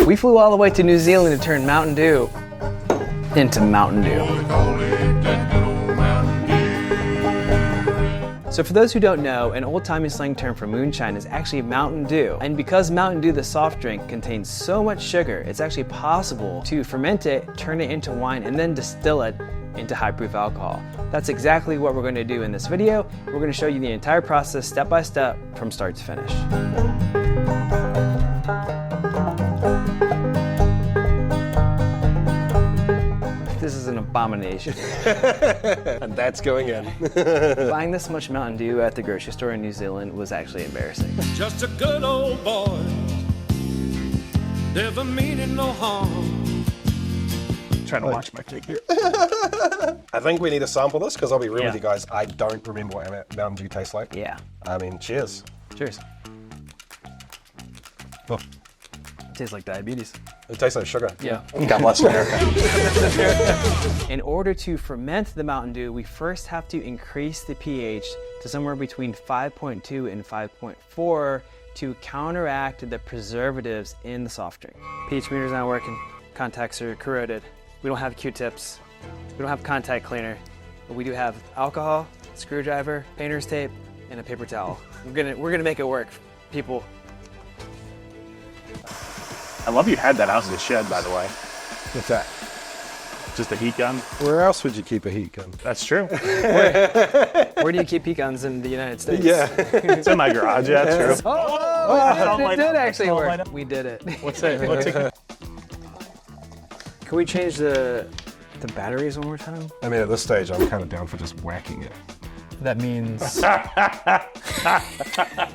We flew all the way to New Zealand to turn Mountain Dew into Mountain Dew. So for those who don't know, an old-timey slang term for moonshine is actually Mountain Dew. And because Mountain Dew, the soft drink, contains so much sugar, it's actually possible to ferment it, turn it into wine, and then distill it into high-proof alcohol. That's exactly what we're going to do in this video. We're going to show you the entire process step by step from start to finish. This is an abomination. And that's going in. Buying this much Mountain Dew at the grocery store in New Zealand was actually embarrassing. Just a good old boy, never meaning no harm. Trying to watch my figure. I think we need to sample this because I'll be real with you guys. I don't remember what Mountain Dew tastes like. Yeah. I mean, cheers. Cheers. Oh. It tastes like diabetes. It tastes like sugar. Yeah. God bless America. In order to ferment the Mountain Dew, we first have to increase the pH to somewhere between 5.2 and 5.4 to counteract the preservatives in the soft drink. pH meter's not working. Contacts are corroded. We don't have Q-tips. We don't have contact cleaner. But we do have alcohol, screwdriver, painter's tape, and a paper towel. We're gonna make it work, people. I love you had that out of the shed, by the way. What's that? Just a heat gun. Where else would you keep a heat gun? That's true. Where do you keep heat guns in the United States? Yeah. It's in my garage. Yeah, that's true. It did actually work. We did it. What's it? What's it? Can we change the batteries one more time? I mean, at this stage, I'm kind of down for just whacking it. That means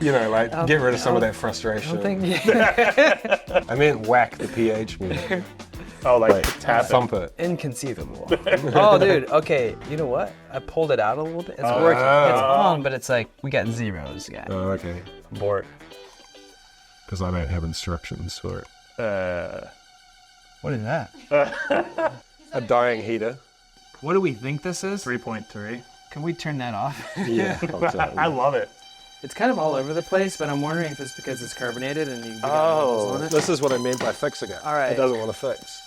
You know, like, get rid of some of that frustration. I meant whack the pH meter. Oh, like tap it. Thump it. inconceivable. Oh, dude. Okay, you know what? I pulled it out a little bit. It's working. It's on, but it's like we got zeros, guys. Oh, okay. Board. Because I don't have instructions for it. What is that? A dying heater. What do we think this is? 3.3. Can we turn that off? Yeah. I love it. It's kind of all over the place, but I'm wondering if it's because it's carbonated and you got Oh, on it. this is what I meant by fixing it. All right. It doesn't want to fix.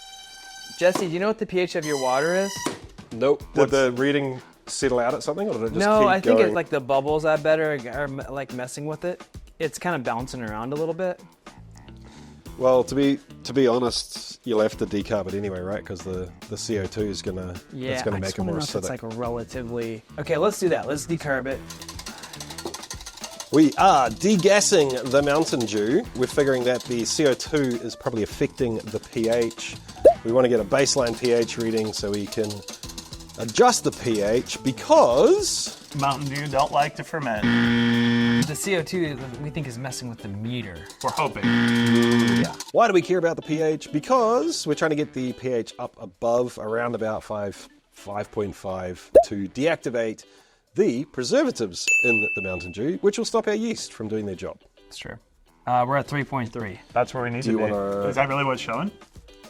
Jesse, do you know what the pH of your water is? Nope. Did the reading settle out at something, or did it just No, keep I think going? it's like the bubbles I bet are like messing with it. It's kind of bouncing around a little bit. Well, to be honest, you'll have to decarb it anyway, right? Because the CO2 is gonna it's gonna make it more acidic. It's like a relatively. Okay, let's do that. Let's decarb it. We are degassing the Mountain Dew. We're figuring that the CO2 is probably affecting the pH. We want to get a baseline pH reading so we can adjust the pH because Mountain Dew don't like to ferment. The CO2 we think is messing with the meter. We're hoping. Yeah. Why do we care about the pH? Because we're trying to get the pH up above around about 5.5 to deactivate the preservatives in the Mountain Dew, which will stop our yeast from doing their job. That's true. We're at 3.3. That's where we need to be. Is that really what's showing?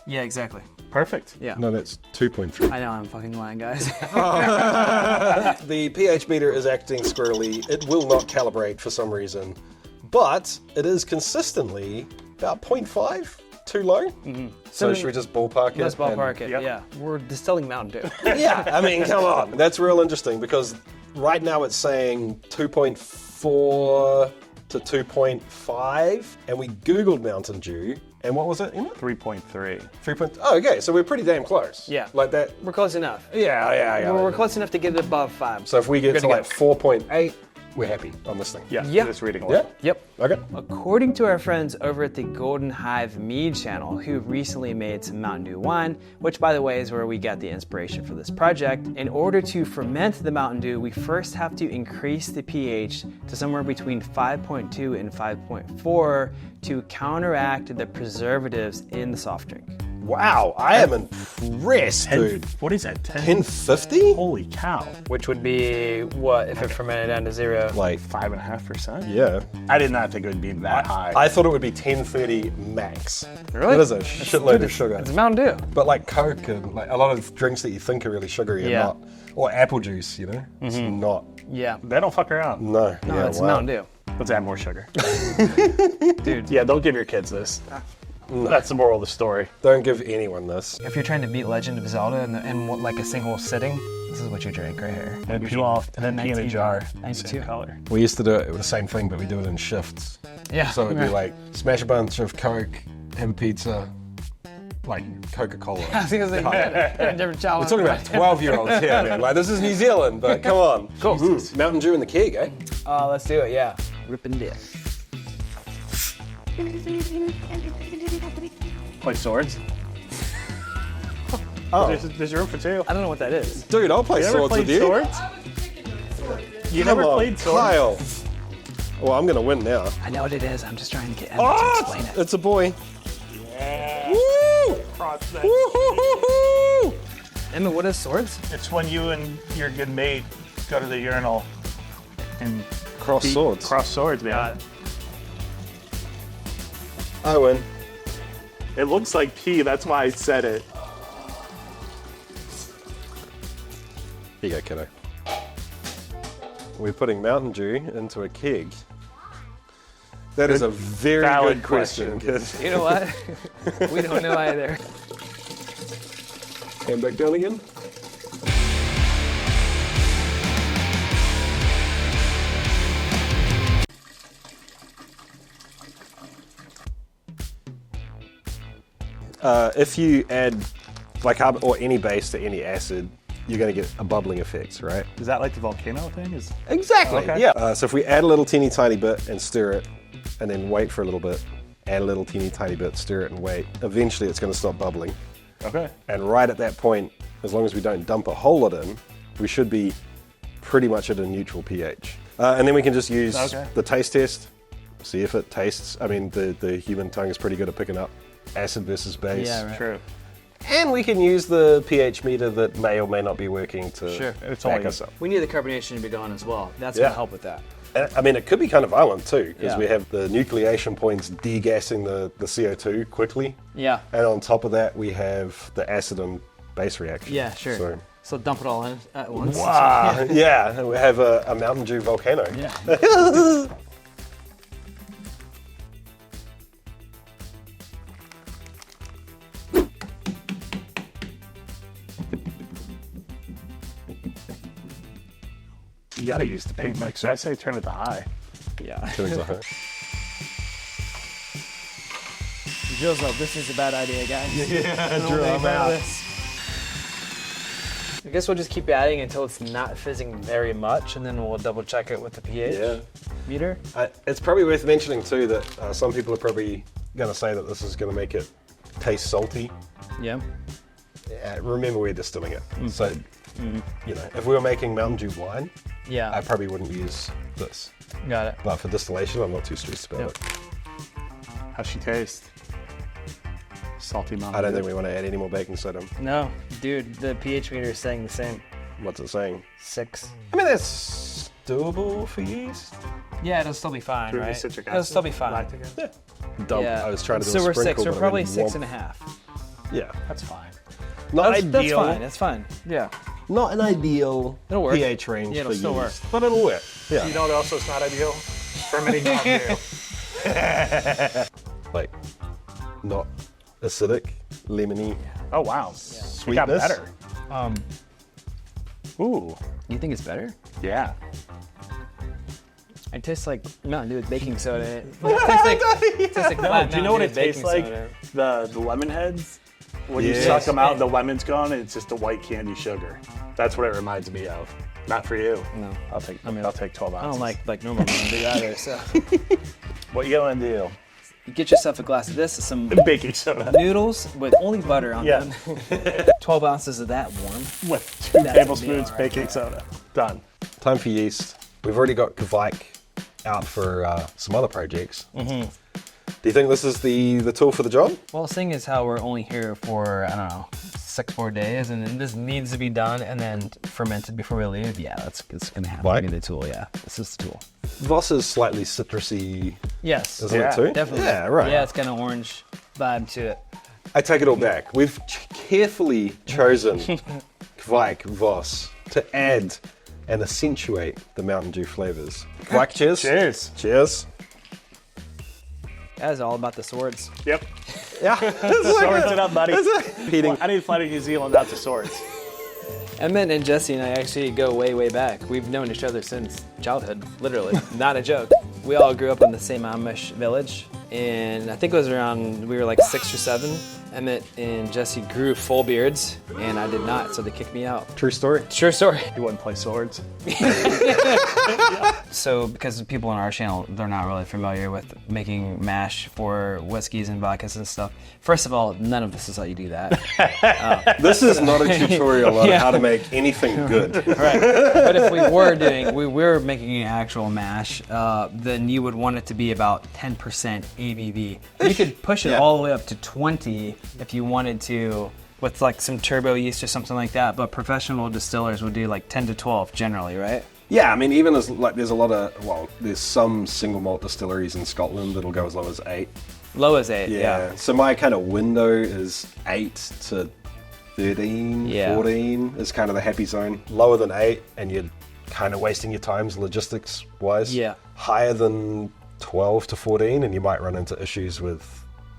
Yeah, exactly. Perfect. Yeah. No, that's 2.3. I know, I'm fucking lying, guys. The pH meter is acting squirrely. It will not calibrate for some reason, but it is consistently about 0.5 too low. Mm-hmm. So should we just ballpark it? Let's ballpark it, yeah. We're distilling Mountain Dew. Yeah, I mean, come on. That's real interesting because right now it's saying 2.4 to 2.5, and we Googled Mountain Dew, and what was it? 3.3. Oh, okay, so we're pretty damn close. Yeah. Like that. We're close enough. Yeah. We're close enough to get it above 5. So if we get to We're like 4.8, we're happy on this thing. Yeah. Yeah. It's reading a Yeah? lot. Yep. Okay. According to our friends over at the Golden Hive Mead channel, who recently made some Mountain Dew wine, which by the way is where we got the inspiration for this project, in order to ferment the Mountain Dew, we first have to increase the pH to somewhere between 5.2 and 5.4 to counteract the preservatives in the soft drink. Wow, I am impressed, dude. What is that? 1050? Holy cow. Which would be, what, if it fermented down to 0? Like, 5.5%? yeah. I did not think it would be that high. I thought it would be 1030 max. Really? That is a shitload of sugar. It's Mountain Dew. But like Coke and like a lot of drinks that you think are really sugary are not. Or apple juice, you know? It's not. Yeah. They don't fuck around. No. No, it's Mountain Dew. Let's add more sugar. Dude. Yeah, don't give your kids this. That's the moral of the story. Don't give anyone this. If you're trying to beat Legend of Zelda in like a single sitting, this is what you drink right here. And peel off, and then pee in a jar. 92. Same color. We used to do it the same thing, but we do it in shifts. Yeah. So it'd be like smash a bunch of Coke, have pizza, like Coca-Cola. I was gonna say, different challenge. We're talking about 12-year-olds here, man. Like, this is New Zealand, but come on. Cool. Mountain Dew in the keg, eh? Let's do it, yeah. Rip and dip. Play swords. Oh, there's room for two. I don't know what that is. Dude, I'll play You ever swords with played you. swords? You Come never on, played swords? Kyle. Well, I'm gonna win now. I know what it is. I'm just trying to get Evan to explain it. It's a boy. Yeah. Woo! Cross that. Woo-hoo-hoo-hoo! Emma, what is swords? It's when you and your good mate go to the urinal and Cross swords. Cross swords, man. I win. It looks like pee. That's why I said it. Here you go, kiddo. We're putting Mountain Dew into a keg. That is a very Valid good question, kid. You know what? We don't know either. Hand back down again. If you add bicarbonate or any base to any acid, you're going to get a bubbling effect, right? Is that like the volcano thing? Exactly. Okay. Yeah. So if we add a little teeny tiny bit and stir it, and then wait for a little bit, add a little teeny tiny bit, stir it and wait, eventually it's going to stop bubbling. Okay. And right at that point, as long as we don't dump a whole lot in, we should be pretty much at a neutral pH. And then we can just use the taste test, see if it tastes. I mean, the human tongue is pretty good at picking up acid versus base. Yeah, right. True. And we can use the pH meter that may or may not be working to It's back only- us up. We need the carbonation to be gone as well. That's Yeah. going to help with that. And, I mean, it could be kind of violent too, because Yeah. we have the nucleation points degassing the CO2 quickly. Yeah. And on top of that, we have the acid and base reaction. Yeah, sure. So, So dump it all in at once. wow. Yeah, and we have a Mountain Dew volcano. Yeah. You gotta use the paint mixer. I say turn it to high. Yeah. Feelings like that. Joseph, this is a bad idea, guys. Yeah, Drew, I'm out. I guess we'll just keep adding until it's not fizzing very much, and then we'll double check it with the pH meter. It's probably worth mentioning too that some people are probably going to say that this is going to make it taste salty. Yeah. Remember, we're distilling it. So, you know, if we were making Mountain Dew wine, Yeah. I probably wouldn't use this. Got it. But for distillation, I'm not too stressed about Yep. it. How's she taste? Salty Mountain I don't Dew. think we want to add any more baking soda. No, dude, the pH meter is saying the same. What's it saying? 6. I mean, that's doable for yeast. Yeah, it'll still be fine, Do we right? need citric It'll acid? still be fine. Lactic acid? Dump. Yeah. I was trying to do So a we're 6. sprinkle, We're but I probably didn't 6.5. want- Yeah. That's fine. Not That's ideal. fine. That's fine. Yeah. Not an ideal It'll work. pH range Yeah, it'll for still yeast, but it'll work. Yeah. You know what else is not ideal? Fermenting Mountain Dew. Like, not acidic, lemony. Oh wow. It got Sweetness. better. Ooh. You think it's better? Yeah. It tastes like Mountain Dew with baking soda in it. It tastes like flat Do you know what Mountain it Dew with tastes baking like? soda. The lemon heads. When you Yes. suck them out, the lemon's gone, and it's just a white candy sugar. That's what it reminds me of. Not for you. No. I'll take. I mean, I'll take 12 I ounces. don't like normal Mountain Dew either, so. What you gonna do? You get yourself a glass of this, some Baking soda noodles with only butter on Yeah. them. 12 ounces of that warm. with 2 That's tablespoons all right. baking soda. Done. Time for yeast. We've already got Kvike out for some other projects. Mm-hmm. Do you think this is the tool for the job? Well, seeing as how we're only here for, I don't know, 6-4 days, and then this needs to be done and then fermented before we leave, yeah, it's going to have Right. to be the tool, yeah. This is the tool. Voss is slightly citrusy, Yes. isn't Yeah, it too? Definitely. Yeah, right. Yeah, it's got an orange vibe to it. I take it all back. We've carefully chosen Kvike Voss to add and accentuate the Mountain Dew flavors. Kvike, cheers. Cheers. Cheers. That is all about the swords. Yep. Yeah. Swords it up, buddy. Heating. I need to fly to New Zealand, not to swords. Emmett and Jesse and I actually go way, way back. We've known each other since childhood, literally. Not a joke. We all grew up in the same Amish village, and I think it was around, we were like 6 or 7. Emmett and Jesse grew full beards, and I did not, so they kicked me out. True story. True story. You wouldn't play swords. So, because people on our channel, they're not really familiar with making mash for whiskeys and vodkas and stuff. First of all, none of this is how you do that. This is not a tutorial on how to make anything good. Right. But if we were making an actual mash, then you would want it to be about 10% ABV. You could push it all the way up to 20 if you wanted to, with like some turbo yeast or something like that. But professional distillers would do like 10 to 12 generally, right? Yeah, I mean, even as like there's a lot of, well, there's some single malt distilleries in Scotland that'll go as low as 8. Low as 8, yeah. So my kind of window is 8 to 13, 14 is kind of the happy zone. Lower than 8 and you're kind of wasting your times logistics wise. Yeah. Higher than 12 to 14 and you might run into issues with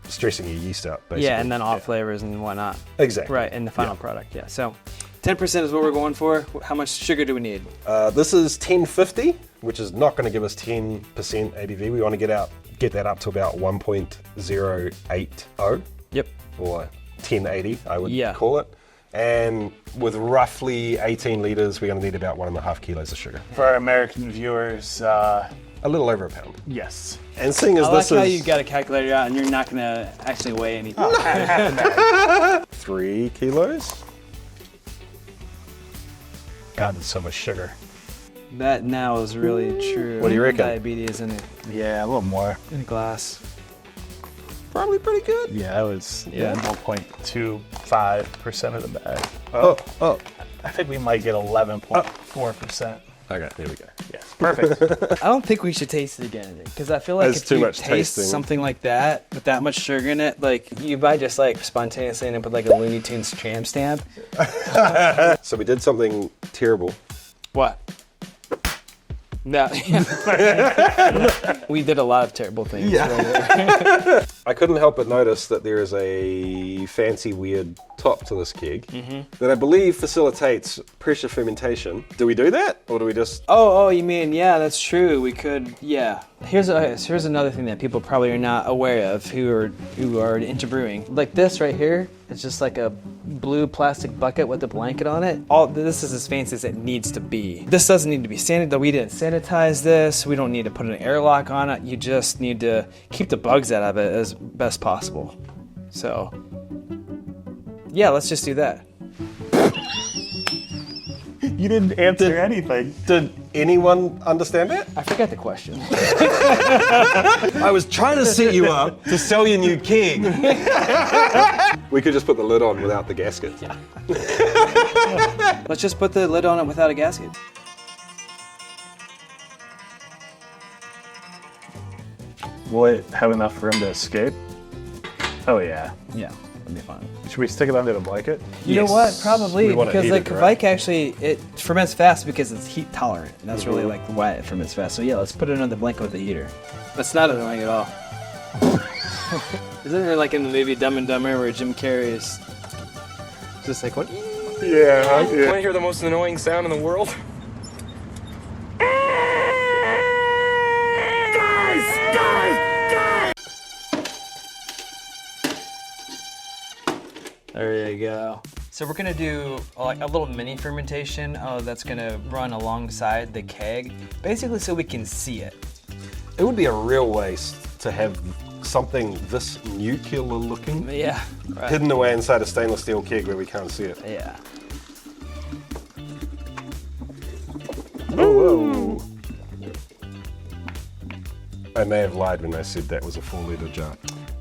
stressing your yeast out, basically. Yeah, and then off flavors and whatnot. Exactly. Right, in the final product, yeah. So 10% is what we're going for. How much sugar do we need? This is 1050, which is not going to give us 10% ABV. We want to get that up to about 1.080. Yep. Or 1080, I would call it. And with roughly 18 liters, we're going to need about 1.5 kilos of sugar. For our American viewers, a little over a pound. yes. And seeing as I like this how is you got a calculator out and you're not going to actually weigh anything. 3 kilos. God, that's so much sugar. That now is really true. What do you reckon? Diabetes in Yeah, a little more. a glass. Probably pretty good. Yeah, that was 1.25% of the bag. Oh. I think we might get 11.4%. Okay, there we go. Yeah, perfect. I don't think we should taste it again, because I feel like That's if too you much taste tasting. something like that with that much sugar in it, like you might just like spontaneously end up with like a Looney Tunes tramp stamp. So we did something terrible. What? No. We did a lot of terrible things. Yeah. I couldn't help but notice that there is a fancy, weird top to this keg that I believe facilitates pressure fermentation. Do we do that, or do we just? Oh, you mean, yeah, that's true. We could, yeah. Here's another thing that people probably are not aware of who are into brewing. Like this right here, it's just like a blue plastic bucket with a blanket on it. All this is as fancy as it needs to be. This doesn't need to be sanitized. We didn't sanitize this. We don't need to put an airlock on it. You just need to keep the bugs out of it as best possible. So, yeah, let's just do that. You didn't answer anything. Did anyone understand that? I forgot the question. I was trying to set you up to sell you a new keg. We could just put the lid on without the gasket. Yeah. Let's just put the lid on it without a gasket. Will it have enough room to escape? Oh yeah. Yeah, that'd be fine. Should we stick it under the blanket? You know what? Probably, We wanna because heat like it, right? Vike actually, it ferments fast because it's heat tolerant. And that's really like why it ferments fast. So yeah, let's put it under the blanket with the heater. That's not annoying at all. Isn't it like in the movie Dumb and Dumber where Jim Carrey is just like, what? Yeah. Want to hear the most annoying sound in the world? There you go. So we're gonna do like a little mini fermentation that's gonna run alongside the keg, basically so we can see it. It would be a real waste to have something this nuclear looking Yeah. Right. hidden away inside a stainless steel keg where we can't see it. Yeah. Oh, whoa. I may have lied when I said that was a 4-liter jar.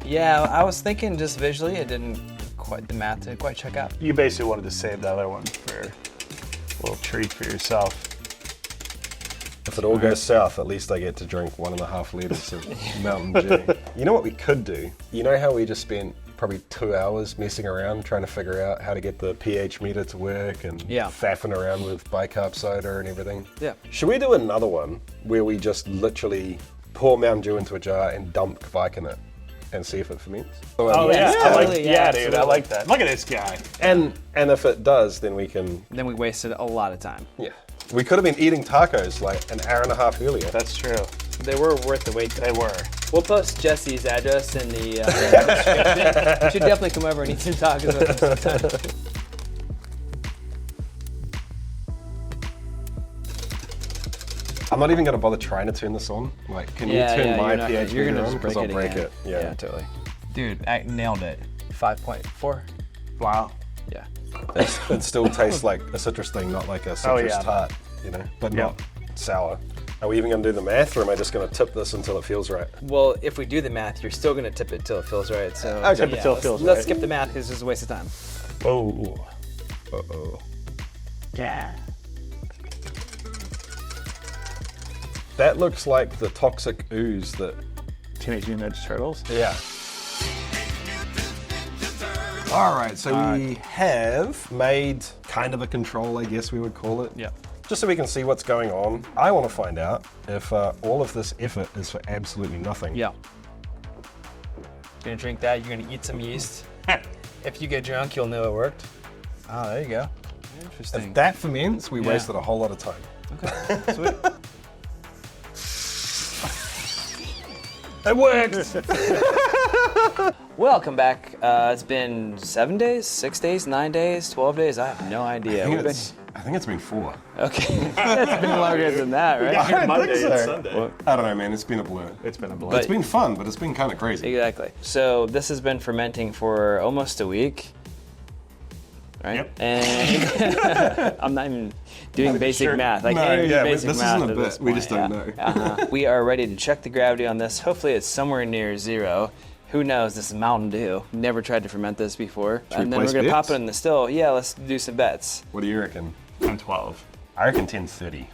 Yeah, I was thinking just visually, the math didn't quite check out. You basically wanted to save the other one for a little treat for yourself. If it all goes south, at least I get to drink 1.5 liters of Mountain Dew. You know what we could do? You know how we just spent probably 2 hours messing around trying to figure out how to get the pH meter to work and faffing around with bicarb soda and everything? Yeah. Should we do another one where we just literally pour Mountain Dew into a jar and dump Kvike in it? and see if it ferments? Oh yeah, Yeah, totally, yeah, yeah, dude, I absolutely. like that. Look at this guy. And if it does, then we can. Then we wasted a lot of time. Yeah. We could have been eating tacos like an hour and a half earlier. That's true. They were worth the wait. They were. We'll post Jesse's address in the description. You should definitely come over and eat some tacos with us. I'm not even going to bother trying to turn this on. Like, can you turn my pH you're meter gonna on? just Because I'll break again. it. Yeah. Totally. Dude, I nailed it. 5.4. Wow. Yeah. It still tastes like a citrus thing, not like a citrus yeah. tart, you know, but Yeah. not sour. Are we even going to do the math, or am I just going to tip this until it feels right? Well, if we do the math, you're still gonna tip it till it feels right. So Okay. Tip it till it let's- feels let's right. skip the math because it's just a waste of time. Oh. Uh-oh. Yeah. That looks like the toxic ooze that... Teenage Mutant Ninja Turtles. Yeah. All right, so we have made kind of a control, I guess we would call it. Yeah. Just so we can see what's going on. I want to find out if all of this effort is for absolutely nothing. Yeah. You're gonna drink that. You're gonna eat some yeast. If you get drunk, you'll know it worked. Oh, there you go. Interesting. If that ferments, we Yeah. wasted a whole lot of time. Sweet. It works! Welcome back. It's been 7 days, 6 days, 9 days, 12 days. I have no idea. I think it's been 4. Okay. It's been longer than that, right? I Monday think so. and Sunday. I don't know, man. It's been a blur. It's been a blur. It's been fun, but it's been kind of crazy. Exactly. So this has been fermenting for almost a week. Right? Yep. And I'm not even doing basic sure. math. I No, can't even yeah, do basic this math isn't a at bit. this We point, just don't yeah. know. We are ready to check the gravity on this. Hopefully it's somewhere near 0. Who knows? This is Mountain Dew. Never tried to ferment this before. Should we And then place we're gonna pop bets? it in the still. Yeah, let's do some bets. What do you reckon? I'm 12. I reckon 10:30.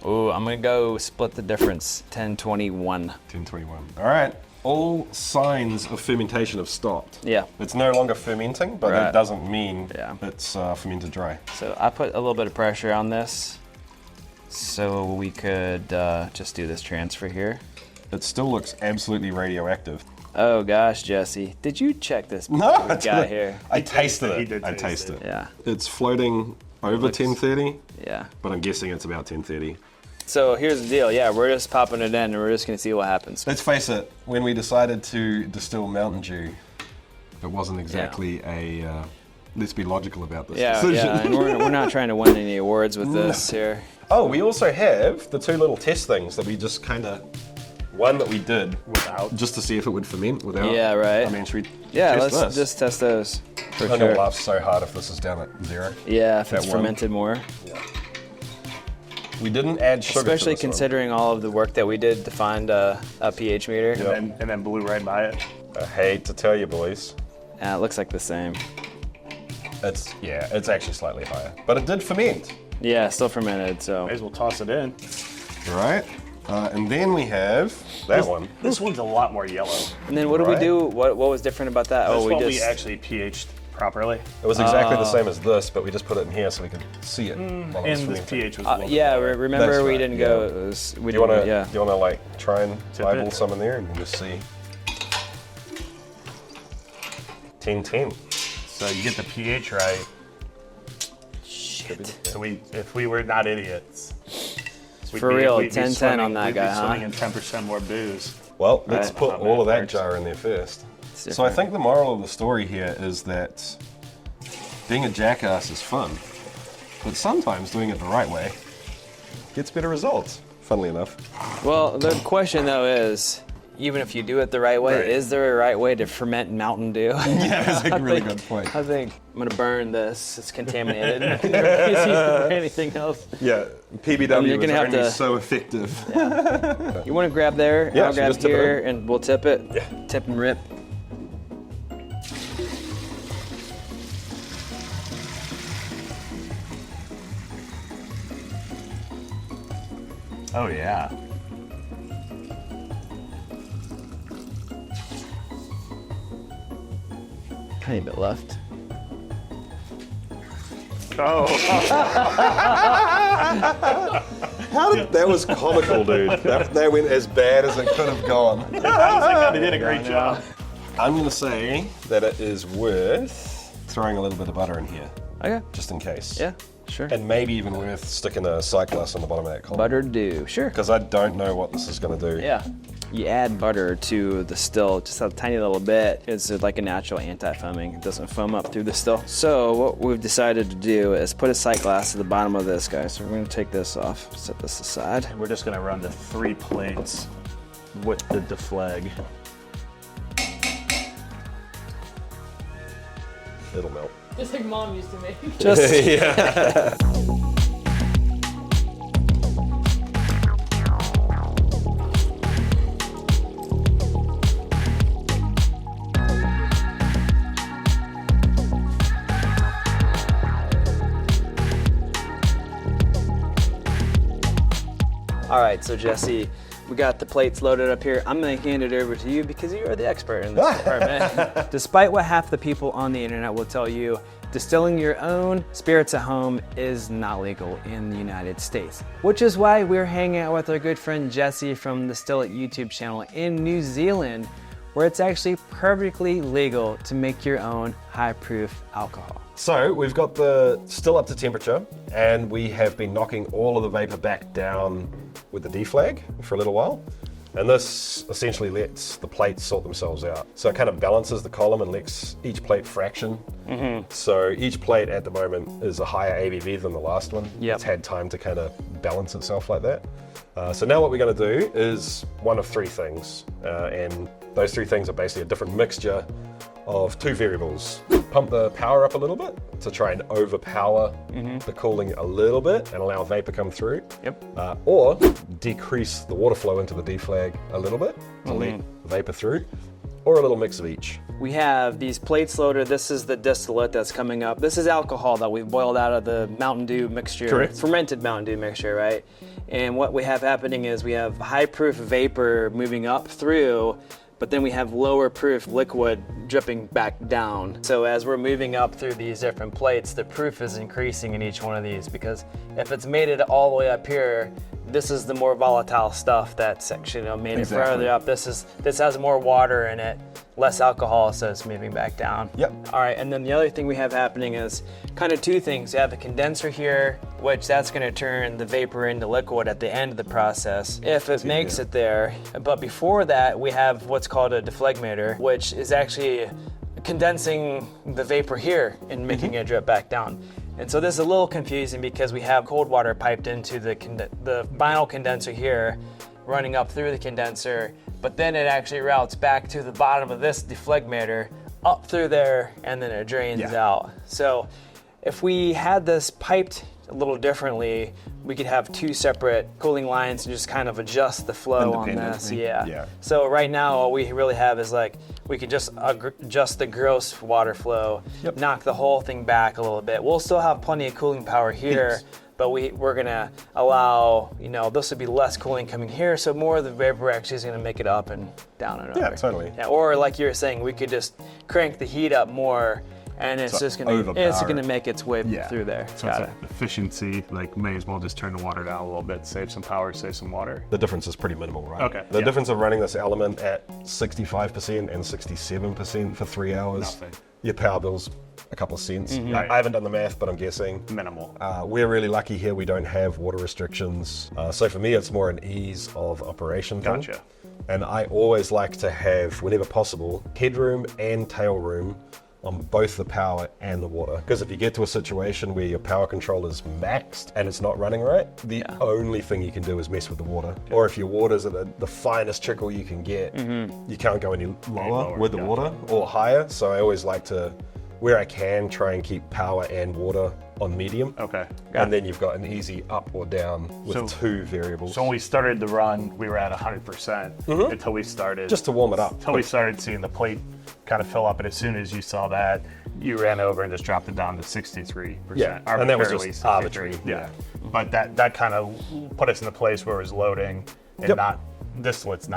Ooh, I'm gonna go split the difference. 10:21. 10:21. All right. All signs of fermentation have stopped. Yeah. It's no longer fermenting, but Right. that doesn't mean Yeah. it's fermented dry. So I put a little bit of pressure on this so we could just do this transfer here. It still looks absolutely radioactive. Oh gosh, Jesse, did you check this No, we got here? I tasted it. He did I taste tasted it. it. Yeah, It's floating over 10:30, yeah. but I'm guessing it's about 10:30. So here's the deal. Yeah, we're just popping it in and we're just gonna see what happens. Let's face it, when we decided to distill Mountain Dew, it wasn't exactly a, let's be logical about this Yeah, decision. yeah, and we're not trying to win any awards with this here. Oh, we also have the 2 little test things that we just kind of, one that we did Without. just to see if it would ferment without. Yeah, right. I mean, should we Yeah, test let's this? just test those for I'm gonna sure. laugh so hard if this is down at 0. Yeah, if That it's one. fermented more. We didn't add sugar Especially to this one. considering all of the work that we did to find a pH meter. And then blew right by it. I hate to tell you, boys. It looks like the same. It's actually slightly higher, but it did ferment. Yeah, still fermented, so. May as well toss it in. All right, and then we have that one. This one's a lot more yellow. And then what did Right. we do? What was different about that? This Oh, one we we just. actually pH'd properly. It was exactly the same as this, but we just put it in here so we could see it while it was And this fermenting. pH was a little Yeah, bit lower. remember That's we right, didn't yeah. go. It was, we Do you didn't, wanna? yeah. Do you wanna like try and Tip eyeball it? some in there and we'll just see? 10:10. So you get the pH right. Shit. So if we were not idiots. we'd For be- real, we'd be 10-10 swimming- on that we'd be guy, huh? swimming in 10% more booze. Well, let's Right. put Not all bad, of that thanks. jar in there first. So I different. think the moral of the story here is that being a jackass is fun, but sometimes doing it the right way gets better results, funnily enough. Well, the question though is, even if you do it the right way, Right. is there a right way to ferment Mountain Dew? Yeah, that's a really think- good point. I think I'm gonna burn this. It's contaminated. It's used for anything else. Yeah, PBW You're is gonna have only to- so effective. You want to grab there? Yeah, I'll so grab just tip it here, in. and we'll tip it. Yeah. Tip and rip. Oh yeah. Tiny bit left. Oh, That was comical, dude. That went as bad as it could have gone. I was like, they did a great job. I'm going to say that it is worth throwing a little bit of butter in here, Okay. just in case. Yeah, sure. And maybe even worth sticking a sight glass on the bottom of that column. Butter dew, sure. Because I don't know what this is going to do. Yeah. You add butter to the still, just a tiny little bit. It's like a natural anti-foaming. It doesn't foam up through the still. So what we've decided to do is put a sight glass at the bottom of this guy. So we're gonna take this off, set this aside. And we're just gonna run the 3 plates with the deflag. It'll melt. Just like mom used to make. Just, Yeah. all right, so Jesse, we got the plates loaded up here. I'm gonna hand it over to you because you are the expert in this department. Despite what half the people on the internet will tell you, distilling your own spirits at home is not legal in the United States. Which is why we're hanging out with our good friend Jesse from the Distillate YouTube channel in New Zealand, where it's actually perfectly legal to make your own high-proof alcohol. So we've got the still up to temperature, and we have been knocking all of the vapor back down with the deflag for a little while. And this essentially lets the plates sort themselves out. So it kind of balances the column and lets each plate fraction. So each plate at the moment is a higher ABV than the last one. Yep. It's had time to kind of balance itself like that. So now what we're going to do is one of 3 things. And those 3 things are basically a different mixture of 2 variables. Pump the power up a little bit to try and overpower the cooling a little bit and allow vapor come through. Yep. Or decrease the water flow into the deflag a little bit to let the vapor through, or a little mix of each. We have these plates loaded. This is the distillate that's coming up. This is alcohol that we've boiled out of the Mountain Dew mixture. Correct. Fermented Mountain Dew mixture, right? And what we have happening is we have high proof vapor moving up through, but then we have lower proof liquid dripping back down. So as we're moving up through these different plates, the proof is increasing in each one of these, because if it's made it all the way up here, this is the more volatile stuff that's actually made it further up. This has more water in it, less alcohol, so it's moving back down. Yep. All right, and then the other thing we have happening is kind of 2 things. You have a condenser here, which that's gonna turn the vapor into liquid at the end of the process, if it makes it there. But before that, we have what's called a deflegmator, which is actually condensing the vapor here and making it drip back down. And so this is a little confusing because we have cold water piped into the vinyl condenser here, running up through the condenser, but then it actually routes back to the bottom of this deflegmator, up through there, and then it drains out. So if we had this piped a little differently, we could have 2 separate cooling lines and just kind of adjust the flow on this. Yeah. So right now, all we really have is like, we could just adjust the gross water flow, knock the whole thing back a little bit. We'll still have plenty of cooling power here, but we're gonna allow, this would be less cooling coming here, so more of the vapor actually is gonna make it up and down and over. Yeah, totally. Yeah, or like you were saying, we could just crank the heat up more, and it's just gonna make its way through there. So it's efficiency, like may as well just turn the water down a little bit, save some power, save some water. The difference is pretty minimal, right? Okay. The difference of running this element at 65% and 67% for 3 hours. Nothing. Your power bill's a couple of cents. I haven't done the math, but I'm guessing. Minimal. We're really lucky here. We don't have water restrictions. So for me, it's more an ease of operation thing. Gotcha. And I always like to have, whenever possible, headroom and tail room on both the power and the water. Because if you get to a situation where your power control is maxed and it's not running right, the only thing you can do is mess with the water. Or if your water's at the finest trickle you can get, you can't go any lower with the water or higher. So I always like to, where I can, try and keep power and water on medium. Okay. And then you've got an easy up or down with 2 variables. So when we started the run, we were at 100% until we started. Just to warm it up. Until we started seeing the plate kind of fill up, and as soon as you saw that, you ran over and just dropped it down to 63%. Yeah, and that was Arbitrarily just 63. arbitrary. Yeah. But that kind of put us in a place where it was loading and distillate's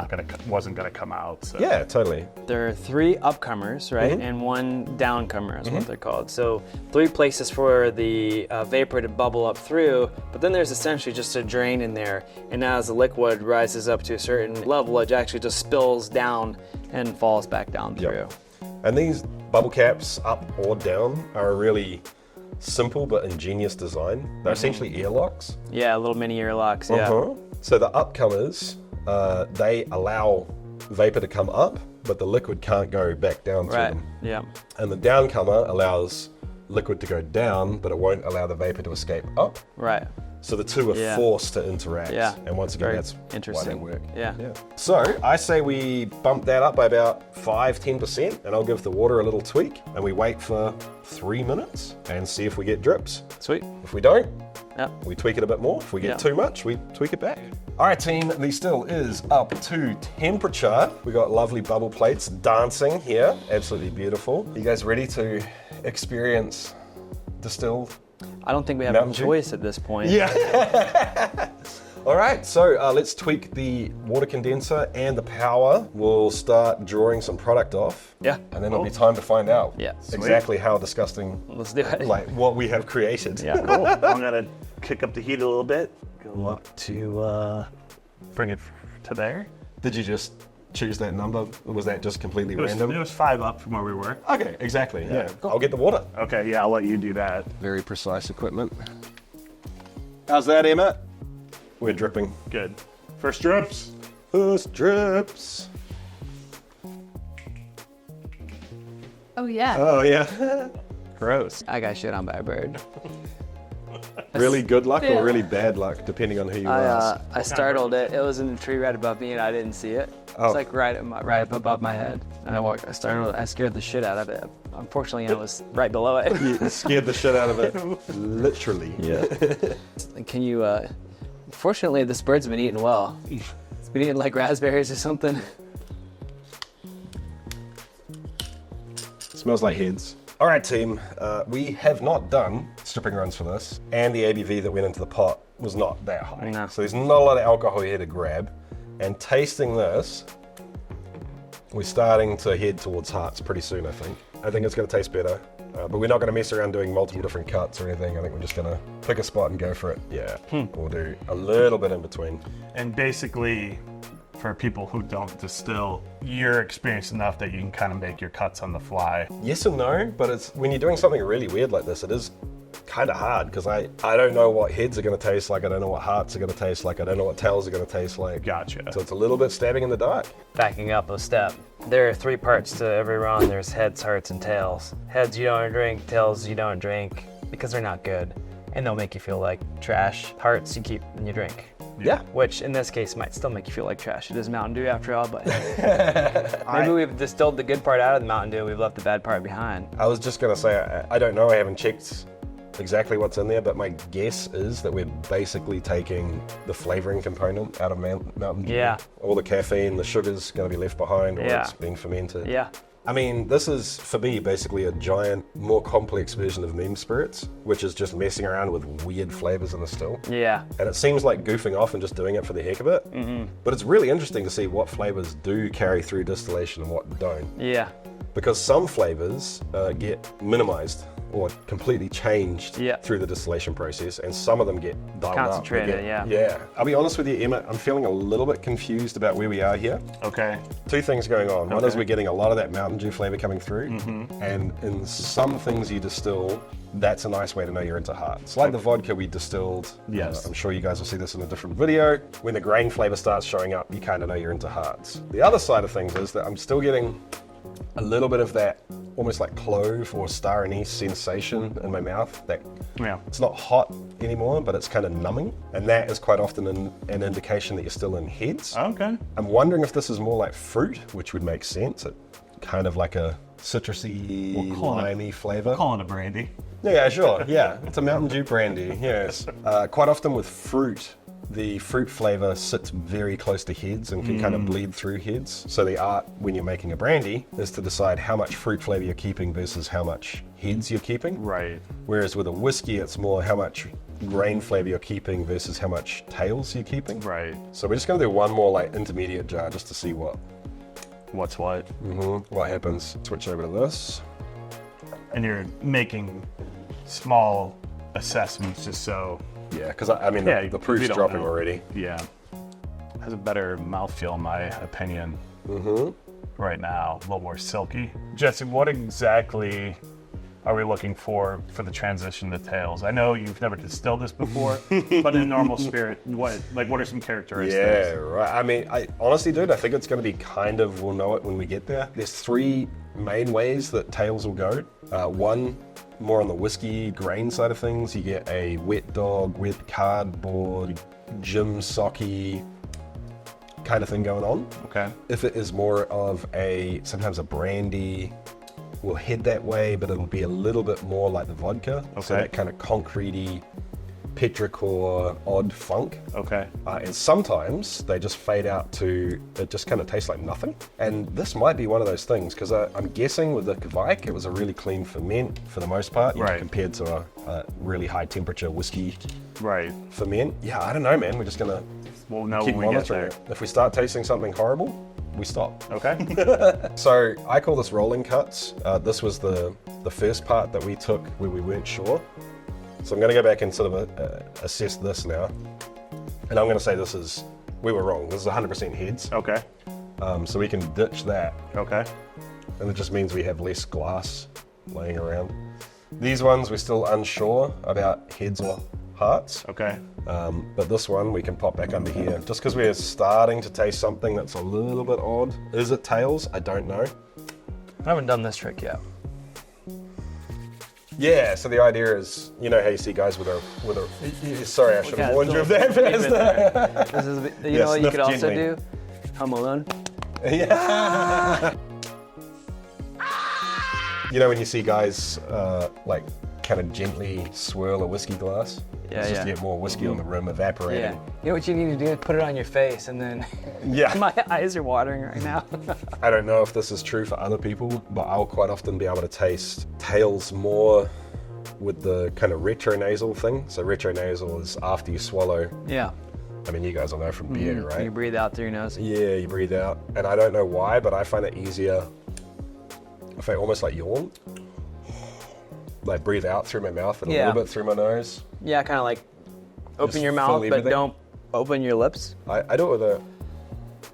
wasn't gonna come out. So. Yeah, totally. There are 3 upcomers, right, and 1 downcomer is what they're called. So 3 places for the vapor to bubble up through, but then there's essentially just a drain in there. And as the liquid rises up to a certain level, it actually just spills down and falls back down through. And these bubble caps, up or down, are a really simple but ingenious design. They're essentially airlocks. Yeah, little mini airlocks, yeah. So the upcomers, they allow vapor to come up, but the liquid can't go back down through them. Yeah. And the downcomer allows liquid to go down, but it won't allow the vapor to escape up. Right. So the two are forced to interact. Yeah. And once again, Very that's interesting. why they work. Yeah. So I say we bump that up by about 5-10%, and I'll give the water a little tweak, and we wait for 3 minutes and see if we get drips. Sweet. If we don't, Yep. we tweak it a bit more. If we get Yeah. too much, we tweak it back. All right, team, the still is up to temperature. We got lovely bubble plates dancing here. Absolutely beautiful. You guys ready to experience distilled? I don't think we have Mountain a Dew? choice at this point. Yeah. All right, so let's tweak the water condenser and the power. We'll start drawing some product off. Yeah. And then it'll be time to find out Yeah. exactly how disgusting, Let's do it. like what we have created. Yeah. Cool. I'm gonna kick up the heat a little bit. Go up to bring it to there. Did you just choose that number? Or was that just completely It random? was 5 up from where we were. Okay, exactly. Yeah. I'll get the water. Okay, yeah, I'll let you do that. Very precise equipment. How's that, Emma? We're dripping. Good. First drips. First drips. Oh yeah. Oh yeah. Gross. I got shit on by a bird. Really good luck Yeah. or really bad luck, depending on who you ask. I startled it. It was in the tree right above me, and I didn't see it. Oh. It's like right up above my head. And I scared the shit out of it. Unfortunately, it was right below it. You scared the shit out of it. Literally. Yeah. Can you? Fortunately, this bird's been eating well. It's been eating like raspberries or something. Smells like heads. All right, team. We have not done stripping runs for this, and the ABV that went into the pot was not that high. No. So there's not a lot of alcohol here to grab. And tasting this, we're starting to head towards hearts pretty soon, I think. I think it's going to taste better. But we're not going to mess around doing multiple different cuts or anything. I think we're just going to pick a spot and go for it. Yeah. We'll do a little bit in between. And basically, for people who don't distill, you're experienced enough that you can kind of make your cuts on the fly. Yes and no, but it's when you're doing something really weird like this, it is kind of hard because I don't know what heads are going to taste like. I don't know what hearts are going to taste like. I don't know what tails are going to taste like. Gotcha. So it's a little bit stabbing in the dark. Backing up a step. There are 3 parts to every run. There's heads, hearts, and tails. Heads you don't drink, tails you don't drink because they're not good. And they'll make you feel like trash. Hearts you keep and you drink. Yeah. Which in this case might still make you feel like trash. It is Mountain Dew after all, but maybe we've distilled the good part out of the Mountain Dew. We've left the bad part behind. I was just going to say, I don't know. I haven't checked exactly what's in there, but my guess is that we're basically taking the flavoring component out of Mountain Dew. Yeah. All the caffeine, the sugar's going to be left behind or Yeah. it's being fermented. Yeah. I mean, this is, for me, basically a giant, more complex version of meme spirits, which is just messing around with weird flavors in the still. Yeah. And it seems like goofing off and just doing it for the heck of it. But it's really interesting to see what flavors do carry through distillation and what don't. Yeah. Because some flavors get minimized or completely changed Yeah. through the distillation process, and some of them get dialed up. They Concentrated, yeah. Yeah. I'll be honest with you, Emma, I'm feeling a little bit confused about where we are here. Okay. 2 things going on. One is Okay. we're getting a lot of that Mountain Dew flavor coming through, and in some things you distill, that's a nice way to know you're into hearts. Like the vodka we distilled. Yes. I'm sure you guys will see this in a different video. When the grain flavor starts showing up, you kind of know you're into hearts. The other side of things is that I'm still getting a little bit of that almost like clove or star anise sensation in my mouth. That Yeah. it's not hot anymore, but it's kind of numbing, and that is quite often an indication that you're still in heads. Okay. I'm wondering if this is more like fruit, which would make sense. It kind of like a citrusy, call it- limey flavor. Calling it a brandy. Yeah, sure. Yeah, it's a Mountain Dew brandy. Yes. Quite often with fruit, the fruit flavor sits very close to heads and can kind of bleed through heads. So the art when you're making a brandy is to decide how much fruit flavor you're keeping versus how much heads you're keeping. Right. Whereas with a whiskey, it's more how much grain flavor you're keeping versus how much tails you're keeping. Right. So we're just gonna do one more like intermediate jar just to see what happens. Switch over to this. And you're making small assessments just so. Yeah, because I mean Yeah, the proof's we don't dropping know. already. Yeah. Has a better mouthfeel, in my opinion. Right now, a little more silky. Jesse, what exactly are we looking for the transition to tails? I know you've never distilled this before, but in normal spirit, what are some characteristics? Yeah, right. I mean, honestly, dude, I think it's going to be we'll know it when we get there. There's 3 main ways that tails will go. One, more on the whiskey grain side of things. You get a wet dog, wet cardboard, gym socky kind of thing going on. Okay. If it is more of sometimes a brandy, will head that way, but it'll be a little bit more like the vodka. So Okay. that kind of concretey, petrichor, odd funk. Okay. And sometimes they just fade out to, it just kind of tastes like nothing. And this might be one of those things, because I'm guessing with the Kvike, it was a really clean ferment for the most part, Right. compared to a really high temperature whiskey Right. ferment. Yeah, I don't know, man. We're just gonna We'll know keep when we get monitoring there. it. If we start tasting something horrible, we stop. Okay. So I call this rolling cuts. This was the first part that we took where we weren't sure. So I'm going to go back and sort of assess this now. And I'm going to say we were wrong. This is 100% heads. Okay. So we can ditch that. Okay. And it just means we have less glass laying around. These ones we're still unsure about heads or hearts. Okay. But this one we can pop back under here. Just because we're starting to taste something that's a little bit odd. Is it tails? I don't know. I haven't done this trick yet. Yeah, so the idea is, you know how you see guys with a sorry, I should have warned you of that. This is, you know what you sniff could also gently. do? Home Alone. Yeah. You know when you see guys like kind of gently swirl a whiskey glass? Yeah, It's just yeah. to get more whiskey on the rim evaporating. Yeah. You know what you need to do? Put it on your face and then Yeah. my eyes are watering right now. I don't know if this is true for other people, but I'll quite often be able to taste tails more with the kind of retronasal thing. So retronasal is after you swallow. Yeah. I mean, you guys will know from beer, right? You breathe out through your nose. Yeah, you breathe out. And I don't know why, but I find it easier if I almost like yawn. Like breathe out through my mouth and a Yeah. little bit through my nose. Yeah, kind of like open Just your fill mouth, but everything. don't open your lips. I do it with a...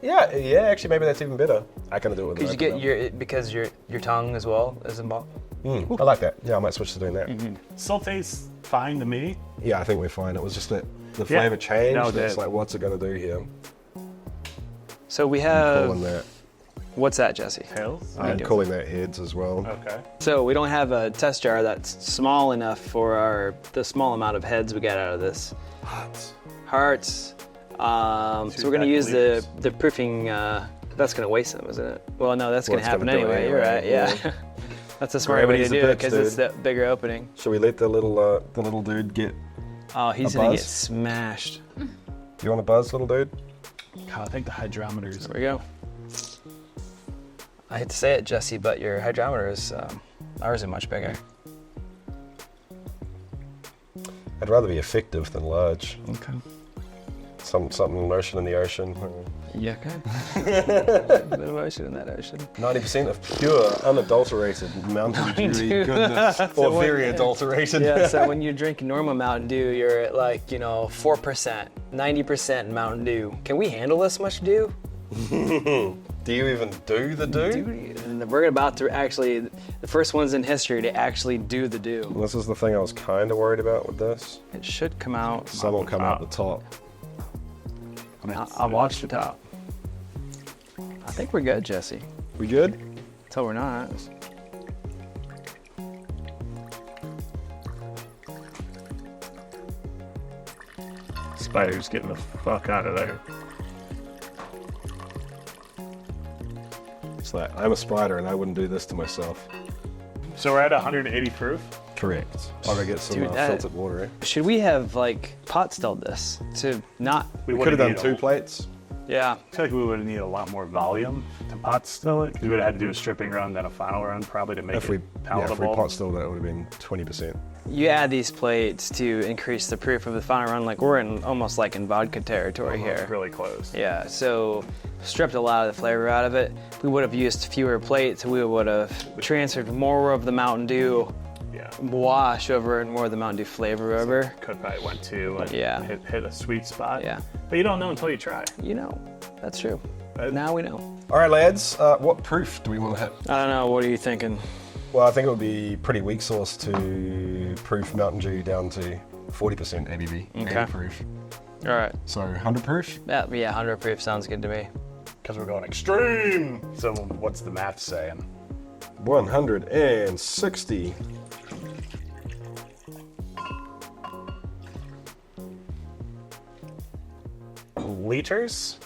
Yeah, actually maybe that's even better. I kind of do it with Because you get because your tongue as well is involved. I like that. Yeah, I might switch to doing that. Still tastes fine to me. Yeah, I think we're fine. It was just that the Yeah. flavour changed. No, it It's did. like, what's it going to do here? So we Calling have, that. what's that, Jesse? Tails. I'm calling that heads as well. Okay. So we don't have a test jar that's small enough for the small amount of heads we got out of this. Hearts. So we're gonna use the proofing. That's gonna waste them, isn't it? Well, no, that's Well, gonna it's happen gonna do it anyway. You're right. anyway, Yeah. That's a smart way to Gravity's a do it bitch, because it's dude. the bigger opening. Should we let the little dude get... Oh, he's A gonna buzz? get smashed. You want a buzz, little dude? God, I think the hydrometers. There we go. I hate to say it, Jesse, but your hydrometer is ours are much bigger. I'd rather be effective than large. Okay. Something motion in the ocean. Yeah, okay. A bit of ocean in that ocean. 90% of pure, unadulterated Mountain Dew goodness. Or when- very adulterated. Yeah, so when you drink normal Mountain Dew, you're at like, 4%, 90% Mountain Dew. Can we handle this much dew? Do you even do the dew? And we're about to actually, the first ones in history to actually do the dew. This is the thing I was kind of worried about with this. It should come out. Some will come out the top. I'll watch the top. I think we're good, Jesse. We good? Until we're not. Spider's getting the fuck out of there. It's like, I'm a spider and I wouldn't do this to myself. So we're at 180 proof. Correct. I'll go get some Dude, that- filtered water. Should we have like pot stilled this to not? We could have done 2 plates. Yeah. I feel like we would need a lot more volume to pot still it. We would have had to do a stripping run, then a final run, probably to make If we palatable. pot stilled it, it would have been 20%. You add these plates to increase the proof of the final run. Like we're in almost like in vodka territory here. Really close. Yeah. So stripped a lot of the flavor out of it. If we would have used fewer plates, we would have transferred more of the Mountain Dew Yeah. wash over and more of the Mountain Dew flavor over. Could probably went to and Yeah. hit a sweet spot. Yeah. But you don't know until you try. You know, that's true. Now we know. All right, lads. What proof do we want to hit? I don't know. What are you thinking? Well, I think it would be pretty weak sauce to proof Mountain Dew down to 40% ABV. Okay. Proof. All right. So 100 proof? Yeah, 100 proof sounds good to me. Because we're going extreme. So what's the math saying? 160. Liters?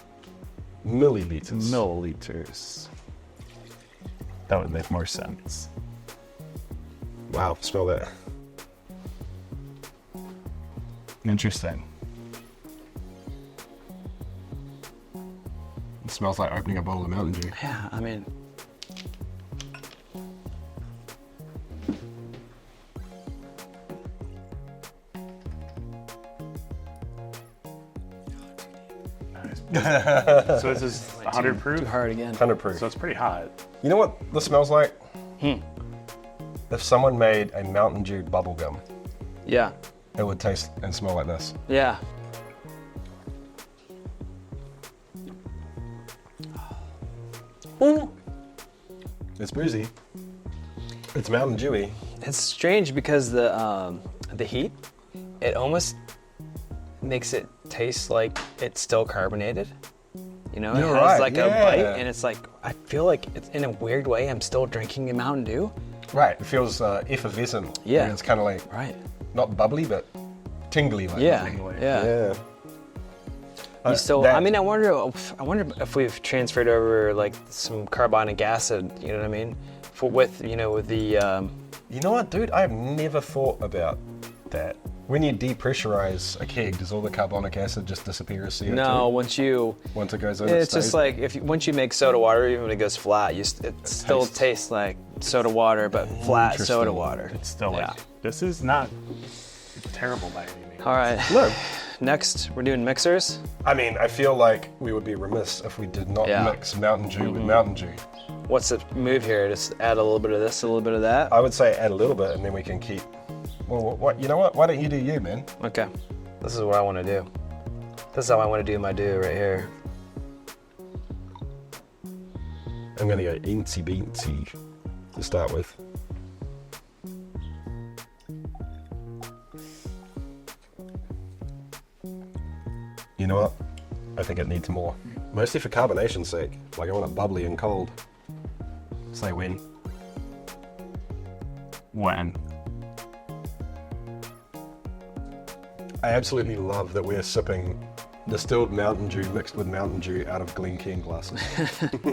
Milliliters. Milliliters. That would make more sense. Wow, smell that. Interesting. It smells like opening a bottle of Mountain Dew. Yeah, I mean, So this is 100 proof? too hard again. 100 proof. So it's pretty hot. You know what this smells like? If someone made a Mountain Dew bubble gum, Yeah, it would taste and smell like this. yeah. It's boozy. It's Mountain Dewy. It's strange because the heat, it almost makes it taste like it's still carbonated. You know, You're it has right, like yeah. a bite, and it's like I feel like it's in a weird way. I'm still drinking a Mountain Dew. Right, it feels effervescent. Yeah. Like it's kind of like, Right. not bubbly, but tingly. Like Yeah. bubbly. Yeah. Yeah. You still, that- I mean, I wonder if we've transferred over like some carbonic acid. You know what I mean? With the You know what, dude? I have never thought about that. When you depressurize a keg, does all the carbonic acid just disappear as CO2? no, once Once it goes in, it it's just stays? like once you make soda water, even when it goes flat, it still tastes like soda water, but flat soda Interesting. water. It's still Yeah. like, this is not terrible by any means. All right. No. Next, we're doing mixers. I mean, I feel like we would be remiss if we did not Yeah. mix Mountain Dew with Mountain Dew. What's the move here? Just add a little bit of this, a little bit of that. I would say add a little bit, and then we can keep. Well, what? You know what? Why don't you do you, man? Okay. This is what I want to do. This is how I want to do my do right here. I'm gonna go eensy beensy to start with. You know what? I think it needs more. Mostly for carbonation's sake. Like I want it bubbly and cold. Say when. When? I absolutely love that we're sipping distilled Mountain Dew mixed with Mountain Dew out of Glencairn glasses. These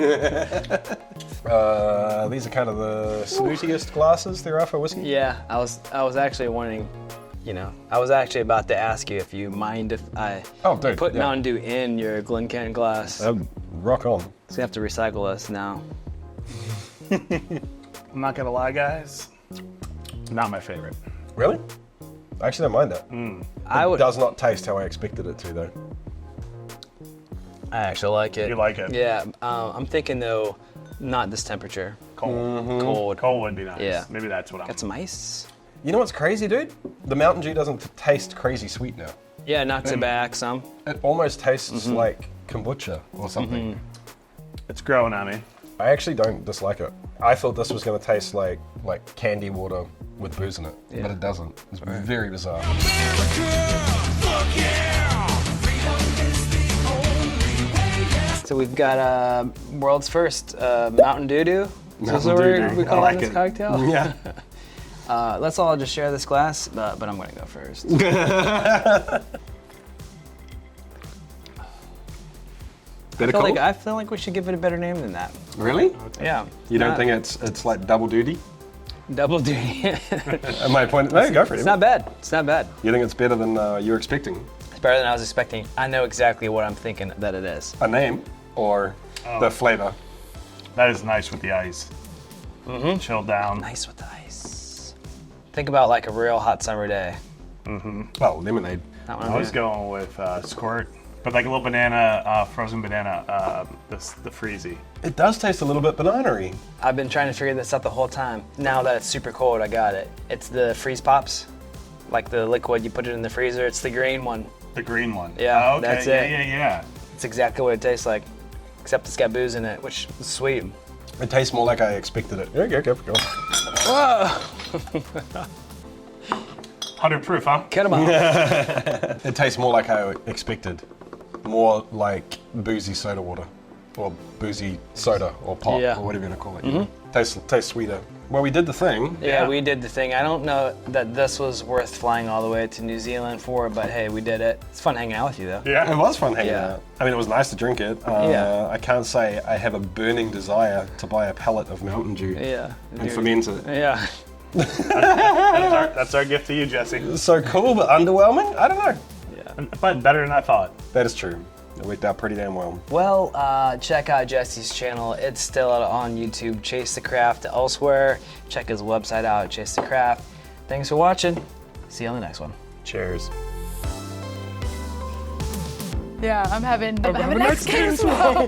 are kind of the snootiest glasses there are for whiskey. Yeah, I was actually wondering, I was actually about to ask you if you mind if I Dude, put yeah. Mountain Dew in your Glencairn glass. Rock on. So you have to recycle this now. I'm not gonna lie, guys. Not my favorite. Really? I actually don't mind that. I Does not taste how I expected it to, though. I actually like it. You like it? Yeah. I'm thinking though, not this temperature. Cold. Cold. Cold would be nice. Yeah. Maybe that's what I'm. Got some ice. You know what's crazy, dude? The Mountain Dew doesn't taste crazy sweet now. Yeah, knocks it back some. It almost tastes like kombucha or something. It's growing on me. I actually don't dislike it. I thought this was going to taste like candy water with booze in it, but it doesn't. It's very bizarre. So we've got world's first Mountain Doo Doo. Is this what we call I like this it. cocktail? Yeah. Let's all just share this glass, but I'm going to go first. I feel like we should give it a better name than that. Really? Yeah. You don't think it's like double duty? Double duty. At my point, no, go for it. It's not bad. It's not bad. You think it's better than you were expecting? It's better than I was expecting. I know exactly what I'm thinking that it is. A name or the flavor? That is nice with the ice. Mm-hmm. Chill down. Nice with the ice. Think about like a real hot summer day. Well, lemonade. That one I was going with squirt, but like a little banana, frozen banana, the freezy. It does taste a little bit banana-y. I've been trying to figure this out the whole time. Now that it's super cold, I got it. It's the freeze pops, like the liquid. You put it in the freezer. It's the green one. The green one. Yeah, Oh, okay. that's yeah, it. Yeah. It's exactly what it tastes like, except it's got booze in it, which is sweet. It tastes more like I expected it. Yeah, go. Whoa! 100 proof, huh? Cut 'em off. It tastes more like I expected. More like boozy soda water. Or boozy soda or pop Yeah. or whatever you want to call it. You know? Tastes sweeter. Well, we did the thing. Yeah, we did the thing. I don't know that this was worth flying all the way to New Zealand for, but hey, we did it. It's fun hanging out with you, though. Yeah. It was fun hanging Yeah. out. I mean, it was nice to drink it. Yeah. I can't say I have a burning desire to buy a pellet of Mountain Dew Yeah. and ferment it. Yeah. That's our gift to you, Jesse. It's so cool, but underwhelming? I don't know. But better than I thought. That is true. It worked out pretty damn well. Well, check out Jesse's channel. It's still on YouTube, Chase the Craft. Elsewhere, check his website out, Chase the Craft. Thanks for watching. See you on the next one. Cheers. Yeah, I'm having next game as well.